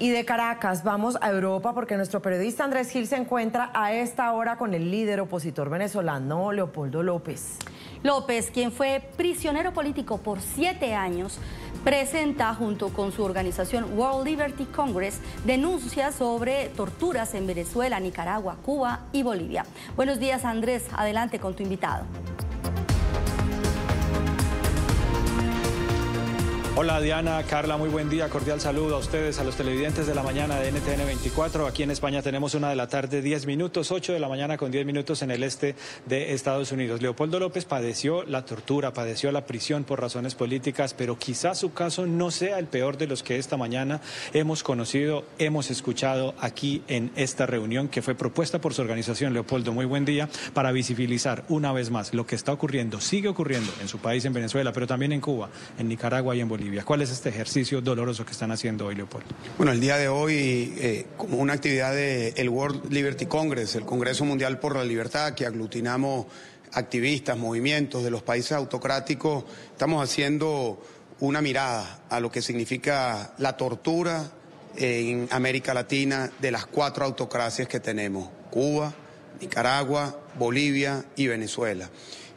Y de Caracas vamos a Europa porque nuestro periodista Andrés Gil se encuentra a esta hora con el líder opositor venezolano Leopoldo López. López, quien fue prisionero político por 7 años, presenta junto con su organización World Liberty Congress denuncias sobre torturas en Venezuela, Nicaragua, Cuba y Bolivia. Buenos días, Andrés, adelante con tu invitado. Hola Diana, Carla, muy buen día, cordial saludo a ustedes, a los televidentes de la mañana de NTN 24. Aquí en España tenemos 1 de la tarde, 10 minutos, 8 de la mañana con 10 minutos en el este de Estados Unidos. Leopoldo López padeció la tortura, padeció la prisión por razones políticas, pero quizás su caso no sea el peor de los que esta mañana hemos conocido, hemos escuchado aquí en esta reunión que fue propuesta por su organización. Leopoldo, muy buen día, para visibilizar una vez más lo que está ocurriendo, sigue ocurriendo en su país, en Venezuela, pero también en Cuba, en Nicaragua y en Bolivia. ¿Cuál es este ejercicio doloroso que están haciendo hoy, Leopoldo? Bueno, el día de hoy, como una actividad del World Liberty Congress, el Congreso Mundial por la Libertad, que aglutinamos activistas, movimientos de los países autocráticos, estamos haciendo una mirada a lo que significa la tortura en América Latina de las 4 autocracias que tenemos: Cuba, Nicaragua, Bolivia y Venezuela.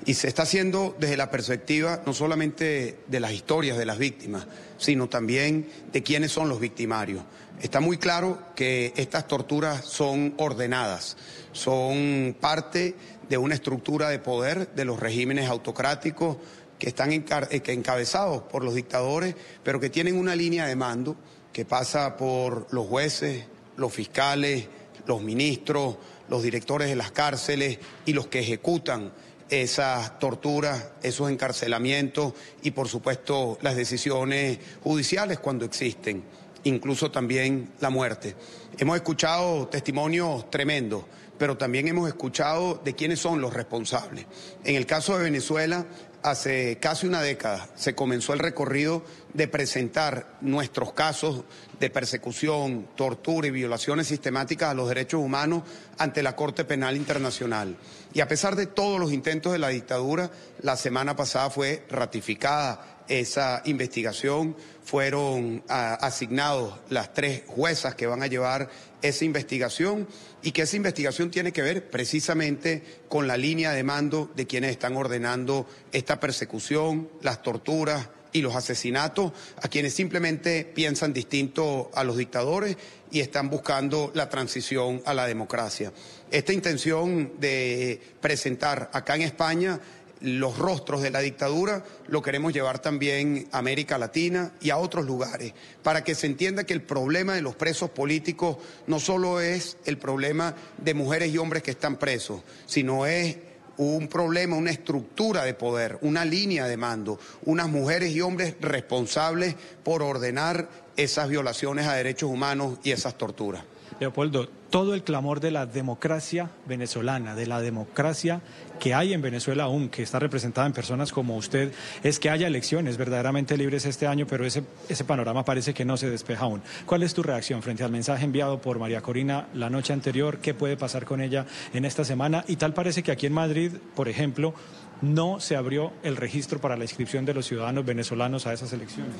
Y se está haciendo desde la perspectiva no solamente de las historias de las víctimas, sino también de quiénes son los victimarios. Está muy claro que estas torturas son ordenadas, son parte de una estructura de poder de los regímenes autocráticos que están encabezados por los dictadores, pero que tienen una línea de mando que pasa por los jueces, los fiscales, los ministros, los directores de las cárceles y los que ejecutan esas torturas, esos encarcelamientos y, por supuesto, las decisiones judiciales cuando existen, incluso también la muerte. Hemos escuchado testimonios tremendos, pero también hemos escuchado de quiénes son los responsables. En el caso de Venezuela, hace casi una década se comenzó el recorrido de presentar nuestros casos de persecución, tortura y violaciones sistemáticas a los derechos humanos ante la Corte Penal Internacional. Y a pesar de todos los intentos de la dictadura, la semana pasada fue ratificada esa investigación, fueron asignados las 3 juezas que van a llevar esa investigación y que esa investigación tiene que ver precisamente con la línea de mando de quienes están ordenando esta persecución, las torturas y los asesinatos a quienes simplemente piensan distinto a los dictadores y están buscando la transición a la democracia. Esta intención de presentar acá en España los rostros de la dictadura lo queremos llevar también a América Latina y a otros lugares, para que se entienda que el problema de los presos políticos no solo es el problema de mujeres y hombres que están presos, sino es un problema, una estructura de poder, una línea de mando, unas mujeres y hombres responsables por ordenar esas violaciones a derechos humanos y esas torturas. Leopoldo, todo el clamor de la democracia venezolana, de la democracia que hay en Venezuela aún, que está representada en personas como usted, es que haya elecciones verdaderamente libres este año, pero ese panorama parece que no se despeja aún. ¿Cuál es tu reacción frente al mensaje enviado por María Corina la noche anterior? ¿Qué puede pasar con ella en esta semana? Y tal parece que aquí en Madrid, por ejemplo, no se abrió el registro para la inscripción de los ciudadanos venezolanos a esas elecciones.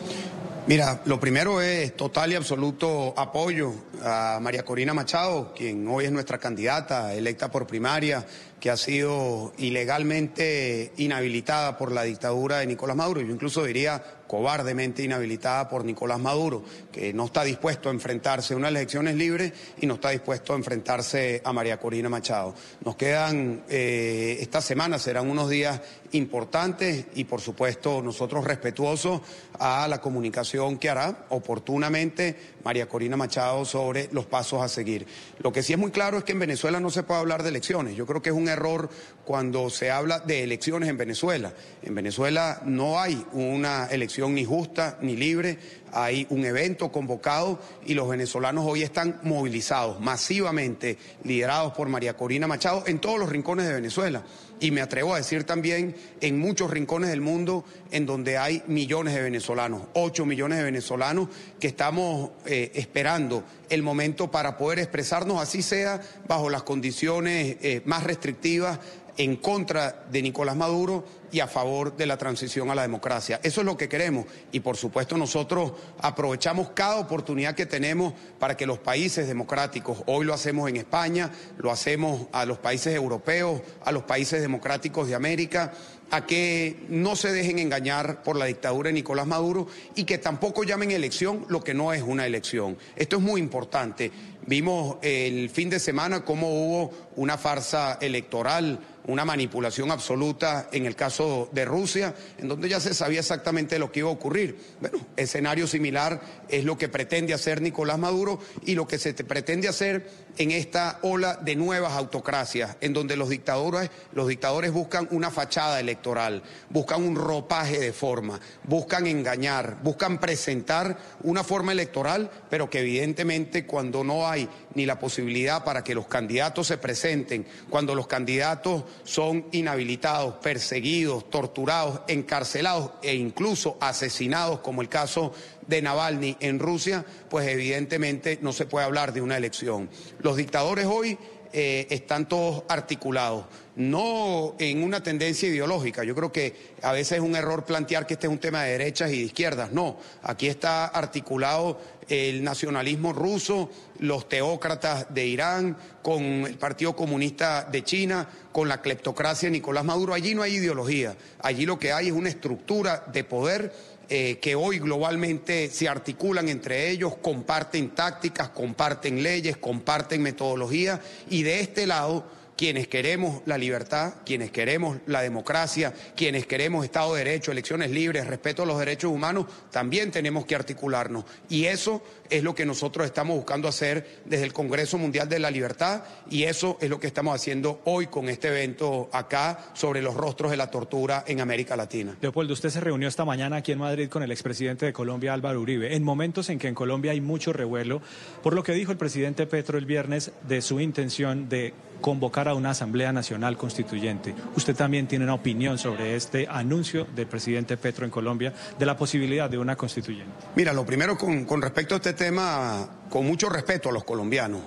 Mira, lo primero es total y absoluto apoyo a María Corina Machado, quien hoy es nuestra candidata electa por primaria, que ha sido ilegalmente inhabilitada por la dictadura de Nicolás Maduro. Yo incluso diría cobardemente inhabilitada por Nicolás Maduro, que no está dispuesto a enfrentarse a unas elecciones libres y no está dispuesto a enfrentarse a María Corina Machado. Nos quedan, esta semana serán unos días importantes y, por supuesto, nosotros respetuosos a la comunicación que hará oportunamente María Corina Machado sobre los pasos a seguir. Lo que sí es muy claro es que en Venezuela no se puede hablar de elecciones. Yo creo que es un error cuando se habla de elecciones en Venezuela. En Venezuela no hay una elección ni justa ni libre, hay un evento convocado y los venezolanos hoy están movilizados masivamente, liderados por María Corina Machado en todos los rincones de Venezuela. Y me atrevo a decir también en muchos rincones del mundo en donde hay millones de venezolanos, 8 millones de venezolanos que estamos esperando el momento para poder expresarnos, así sea bajo las condiciones más restrictivas, en contra de Nicolás Maduro y a favor de la transición a la democracia. Eso es lo que queremos y por supuesto nosotros aprovechamos cada oportunidad que tenemos para que los países democráticos, hoy lo hacemos en España, lo hacemos a los países europeos, a los países democráticos de América, a que no se dejen engañar por la dictadura de Nicolás Maduro y que tampoco llamen elección lo que no es una elección. Esto es muy importante. Vimos el fin de semana cómo hubo una farsa electoral, una manipulación absoluta en el caso de Rusia, en donde ya se sabía exactamente lo que iba a ocurrir. Bueno, escenario similar es lo que pretende hacer Nicolás Maduro y lo que se pretende hacer en esta ola de nuevas autocracias, en donde los dictadores buscan una fachada electoral, buscan un ropaje de forma, buscan engañar, buscan presentar una forma electoral, pero que evidentemente cuando no hay ni la posibilidad para que los candidatos se presenten, cuando los candidatos son inhabilitados, perseguidos, torturados, encarcelados e incluso asesinados, como el caso de Navalny en Rusia, pues evidentemente no se puede hablar de una elección. Los dictadores hoy están todos articulados, no en una tendencia ideológica. Yo creo que a veces es un error plantear que este es un tema de derechas y de izquierdas. No, aquí está articulado el nacionalismo ruso, los teócratas de Irán, con el Partido Comunista de China, con la cleptocracia de Nicolás Maduro. Allí no hay ideología, allí lo que hay es una estructura de poder que hoy globalmente se articulan entre ellos, comparten tácticas, comparten leyes, comparten metodología y de este lado quienes queremos la libertad, quienes queremos la democracia, quienes queremos Estado de Derecho, elecciones libres, respeto a los derechos humanos, también tenemos que articularnos. Y eso es lo que nosotros estamos buscando hacer desde el Congreso Mundial de la Libertad y eso es lo que estamos haciendo hoy con este evento acá sobre los rostros de la tortura en América Latina. Leopoldo, usted se reunió esta mañana aquí en Madrid con el expresidente de Colombia, Álvaro Uribe, en momentos en que en Colombia hay mucho revuelo por lo que dijo el presidente Petro el viernes de su intención de convocar a una Asamblea Nacional Constituyente. ¿Usted también tiene una opinión sobre este anuncio del presidente Petro en Colombia de la posibilidad de una constituyente? Mira, lo primero con respecto a este tema, con mucho respeto a los colombianos,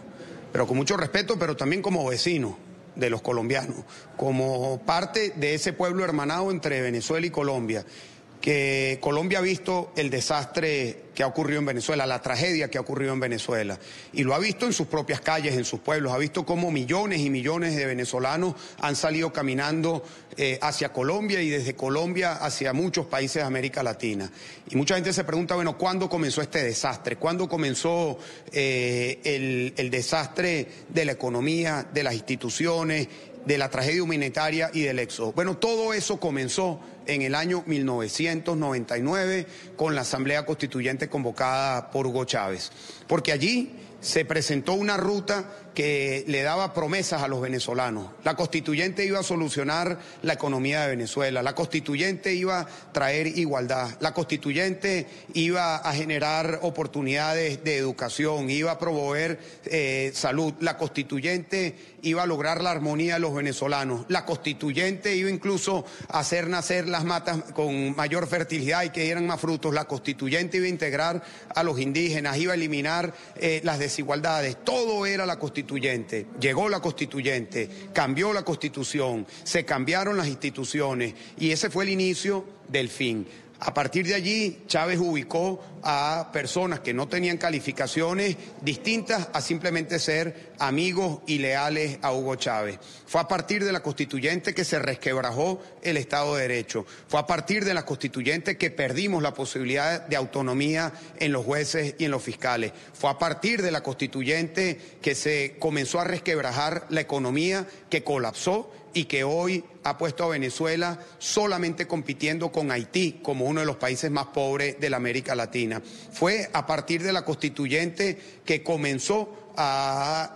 pero con mucho respeto, pero también como vecino de los colombianos, como parte de ese pueblo hermanado entre Venezuela y Colombia, que Colombia ha visto el desastre que ha ocurrido en Venezuela, la tragedia que ha ocurrido en Venezuela, y lo ha visto en sus propias calles, en sus pueblos, ha visto cómo millones y millones de venezolanos han salido caminando hacia Colombia y desde Colombia hacia muchos países de América Latina. Y mucha gente se pregunta, bueno, ¿cuándo comenzó este desastre? ¿Cuándo comenzó el desastre de la economía, de las instituciones, de la tragedia humanitaria y del éxodo? Bueno, todo eso comenzó en el año 1999 con la Asamblea Constituyente convocada por Hugo Chávez, porque allí se presentó una ruta que le daba promesas a los venezolanos. La constituyente iba a solucionar la economía de Venezuela, la constituyente iba a traer igualdad, la constituyente iba a generar oportunidades de educación, iba a promover salud, la constituyente iba a lograr la armonía de los venezolanos, la constituyente iba incluso a hacer nacer las matas con mayor fertilidad y que dieran más frutos, la constituyente iba a integrar a los indígenas, iba a eliminar las desigualdades, todo era la constituyente. Llegó la constituyente, cambió la constitución, se cambiaron las instituciones y ese fue el inicio del fin. A partir de allí, Chávez ubicó a personas que no tenían calificaciones distintas a simplemente ser amigos y leales a Hugo Chávez. Fue a partir de la constituyente que se resquebrajó el Estado de Derecho. Fue a partir de la constituyente que perdimos la posibilidad de autonomía en los jueces y en los fiscales. Fue a partir de la constituyente que se comenzó a resquebrajar la economía que colapsó y que hoy ha puesto a Venezuela solamente compitiendo con Haití como uno de los países más pobres de la América Latina. Fue a partir de la constituyente que comenzó a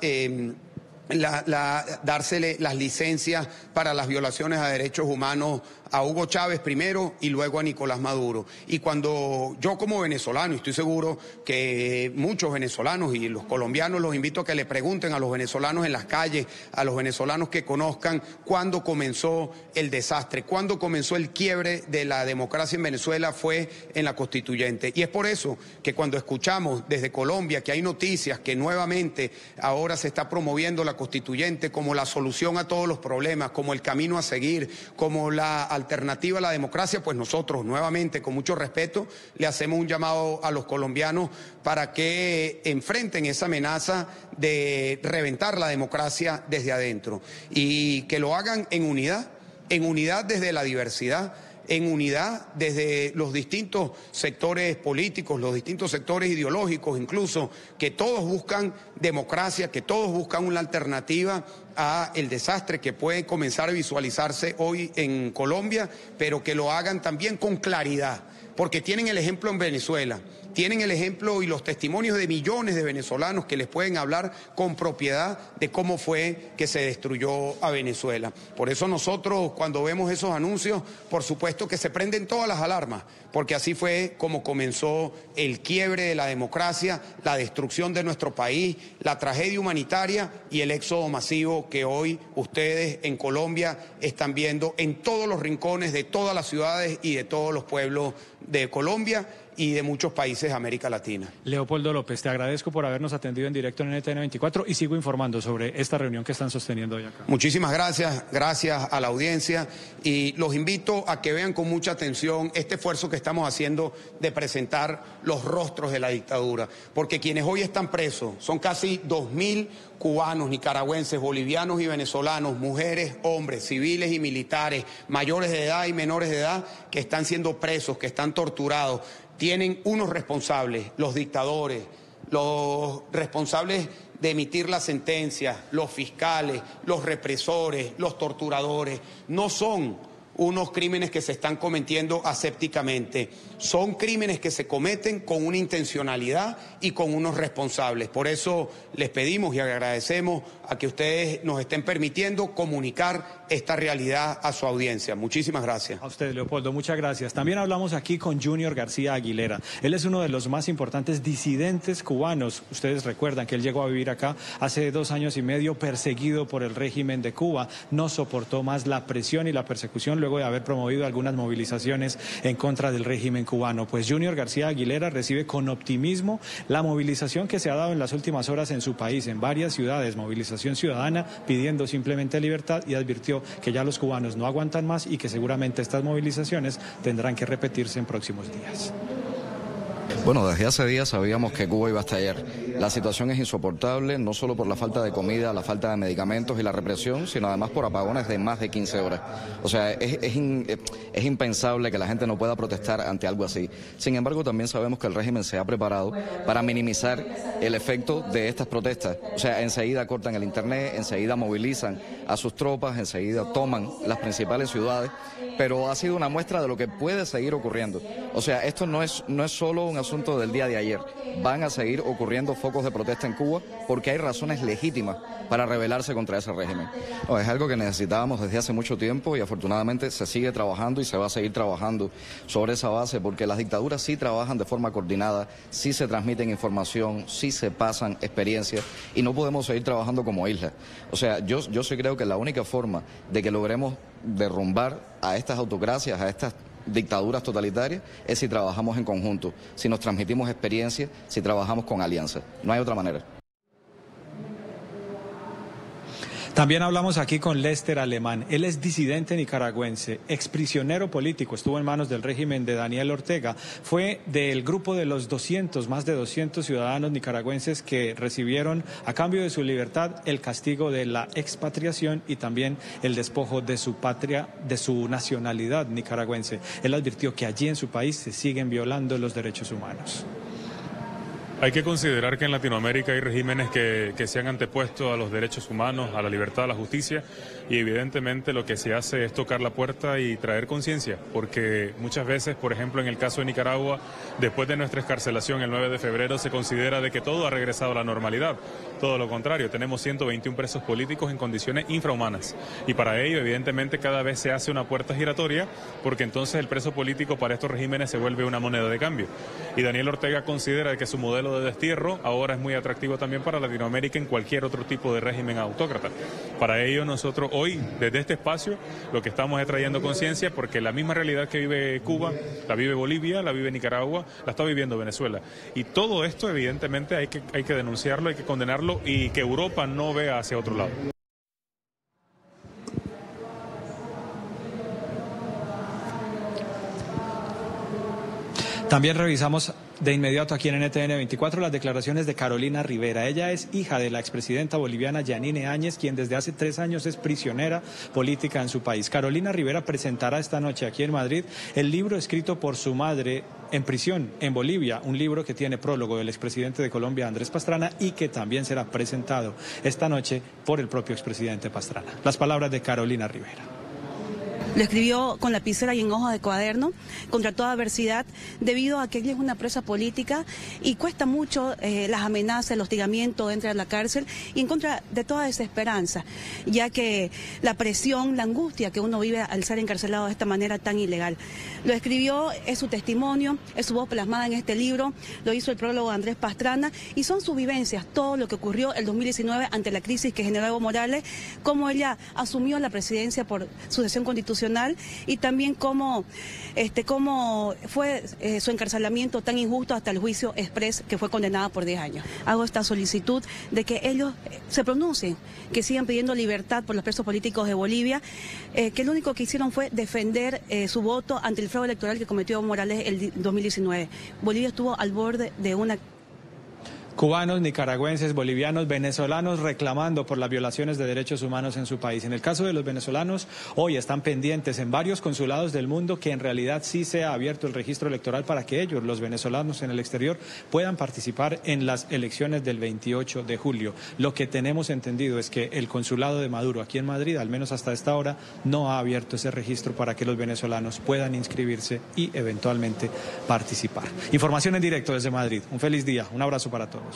dársele las licencias para las violaciones a derechos humanos a Hugo Chávez primero y luego a Nicolás Maduro. Y cuando yo como venezolano, y estoy seguro que muchos venezolanos y los colombianos los invito a que le pregunten a los venezolanos en las calles, a los venezolanos que conozcan cuándo comenzó el desastre, cuándo comenzó el quiebre de la democracia en Venezuela, fue en la constituyente. Y es por eso que cuando escuchamos desde Colombia que hay noticias que nuevamente ahora se está promoviendo la constituyente como la solución a todos los problemas, como el camino a seguir, como la alternativa a la democracia, pues nosotros nuevamente, con mucho respeto, le hacemos un llamado a los colombianos para que enfrenten esa amenaza de reventar la democracia desde adentro y que lo hagan en unidad desde la diversidad, en unidad desde los distintos sectores políticos, los distintos sectores ideológicos, incluso, que todos buscan democracia, que todos buscan una alternativa a el desastre que puede comenzar a visualizarse hoy en Colombia, pero que lo hagan también con claridad, porque tienen el ejemplo en Venezuela. Tienen el ejemplo y los testimonios de millones de venezolanos que les pueden hablar con propiedad de cómo fue que se destruyó a Venezuela. Por eso nosotros, cuando vemos esos anuncios, por supuesto que se prenden todas las alarmas, porque así fue como comenzó el quiebre de la democracia, la destrucción de nuestro país, la tragedia humanitaria y el éxodo masivo que hoy ustedes en Colombia están viendo en todos los rincones de todas las ciudades y de todos los pueblos de Colombia y de muchos países de América Latina. Leopoldo López, te agradezco por habernos atendido en directo en NTN 24 y sigo informando sobre esta reunión que están sosteniendo hoy acá. Muchísimas gracias, gracias a la audiencia y los invito a que vean con mucha atención este esfuerzo que estamos haciendo de presentar los rostros de la dictadura, porque quienes hoy están presos son casi 2.000 cubanos, nicaragüenses, bolivianos y venezolanos, mujeres, hombres, civiles y militares, mayores de edad y menores de edad, que están siendo presos, que están torturados. Tienen unos responsables, los dictadores, los responsables de emitir las sentencias, los fiscales, los represores, los torturadores. No son unos crímenes que se están cometiendo asépticamente, son crímenes que se cometen con una intencionalidad y con unos responsables. Por eso les pedimos y agradecemos a que ustedes nos estén permitiendo comunicar esta realidad a su audiencia. Muchísimas gracias. A usted, Leopoldo, muchas gracias. También hablamos aquí con Junior García Aguilera. Él es uno de los más importantes disidentes cubanos. Ustedes recuerdan que él llegó a vivir acá hace 2 años y medio, perseguido por el régimen de Cuba. No soportó más la presión y la persecución luego de haber promovido algunas movilizaciones en contra del régimen cubano. Pues Junior García Aguilera recibe con optimismo la movilización que se ha dado en las últimas horas en su país, en varias ciudades, movilización ciudadana pidiendo simplemente libertad, y advirtió que ya los cubanos no aguantan más y que seguramente estas movilizaciones tendrán que repetirse en próximos días. Bueno, desde hace días sabíamos que Cuba iba a estallar. La situación es insoportable, no solo por la falta de comida, la falta de medicamentos y la represión, sino además por apagones de más de 15 horas. O sea, es impensable que la gente no pueda protestar ante algo así. Sin embargo, también sabemos que el régimen se ha preparado para minimizar el efecto de estas protestas. O sea, enseguida cortan el internet, enseguida movilizan a sus tropas, enseguida toman las principales ciudades, pero ha sido una muestra de lo que puede seguir ocurriendo. O sea, esto no es solo un asunto del día de ayer. Van a seguir ocurriendo focos de protesta en Cuba porque hay razones legítimas para rebelarse contra ese régimen. No, es algo que necesitábamos desde hace mucho tiempo y afortunadamente se sigue trabajando y se va a seguir trabajando sobre esa base, porque las dictaduras sí trabajan de forma coordinada, sí se transmiten información, sí se pasan experiencias y no podemos seguir trabajando como islas. O sea, yo sí creo que la única forma de que logremos derrumbar a estas autocracias, a estas dictaduras totalitarias, es si trabajamos en conjunto, si nos transmitimos experiencias, si trabajamos con alianzas. No hay otra manera. También hablamos aquí con Lester Alemán. Él es disidente nicaragüense, exprisionero político, estuvo en manos del régimen de Daniel Ortega. Fue del grupo de los 200, más de 200 ciudadanos nicaragüenses que recibieron a cambio de su libertad el castigo de la expatriación y también el despojo de su patria, de su nacionalidad nicaragüense. Él advirtió que allí en su país se siguen violando los derechos humanos. Hay que considerar que en Latinoamérica hay regímenes que se han antepuesto a los derechos humanos, a la libertad, a la justicia, y evidentemente lo que se hace es tocar la puerta y traer conciencia, porque muchas veces, por ejemplo, en el caso de Nicaragua, después de nuestra excarcelación el 9 de febrero, se considera de que todo ha regresado a la normalidad. Todo lo contrario, tenemos 121 presos políticos en condiciones infrahumanas, y para ello, evidentemente, cada vez se hace una puerta giratoria, porque entonces el preso político para estos regímenes se vuelve una moneda de cambio. Y Daniel Ortega considera que su modelo de destierro ahora es muy atractivo también para Latinoamérica en cualquier otro tipo de régimen autócrata. Para ello nosotros hoy, desde este espacio, lo que estamos es trayendo conciencia, porque la misma realidad que vive Cuba, la vive Bolivia, la vive Nicaragua, la está viviendo Venezuela. Y todo esto evidentemente hay que denunciarlo, hay que condenarlo y que Europa no vea hacia otro lado. También revisamos de inmediato aquí en NTN 24 las declaraciones de Carolina Rivera. Ella es hija de la expresidenta boliviana Yanine Áñez, quien desde hace 3 años es prisionera política en su país. Carolina Rivera presentará esta noche aquí en Madrid el libro escrito por su madre en prisión en Bolivia, un libro que tiene prólogo del expresidente de Colombia, Andrés Pastrana, y que también será presentado esta noche por el propio expresidente Pastrana. Las palabras de Carolina Rivera. Lo escribió con lapicera y en hoja de cuaderno, contra toda adversidad, debido a que ella es una presa política y cuesta mucho las amenazas, el hostigamiento dentro de la cárcel y en contra de toda desesperanza, ya que la presión, la angustia que uno vive al ser encarcelado de esta manera tan ilegal. Lo escribió, es su testimonio, es su voz plasmada en este libro, lo hizo el prólogo Andrés Pastrana y son sus vivencias, todo lo que ocurrió el 2019 ante la crisis que generó Evo Morales, cómo ella asumió la presidencia por sucesión constitucional y también cómo fue su encarcelamiento tan injusto hasta el juicio express que fue condenada por 10 años. Hago esta solicitud de que ellos se pronuncien, que sigan pidiendo libertad por los presos políticos de Bolivia, que lo único que hicieron fue defender su voto ante el fraude electoral que cometió Evo Morales el 2019. Bolivia estuvo al borde de una... Cubanos, nicaragüenses, bolivianos, venezolanos reclamando por las violaciones de derechos humanos en su país. En el caso de los venezolanos, hoy están pendientes en varios consulados del mundo que en realidad sí se ha abierto el registro electoral para que ellos, los venezolanos en el exterior, puedan participar en las elecciones del 28 de julio. Lo que tenemos entendido es que el consulado de Maduro aquí en Madrid, al menos hasta esta hora, no ha abierto ese registro para que los venezolanos puedan inscribirse y eventualmente participar. Información en directo desde Madrid. Un feliz día, un abrazo para todos.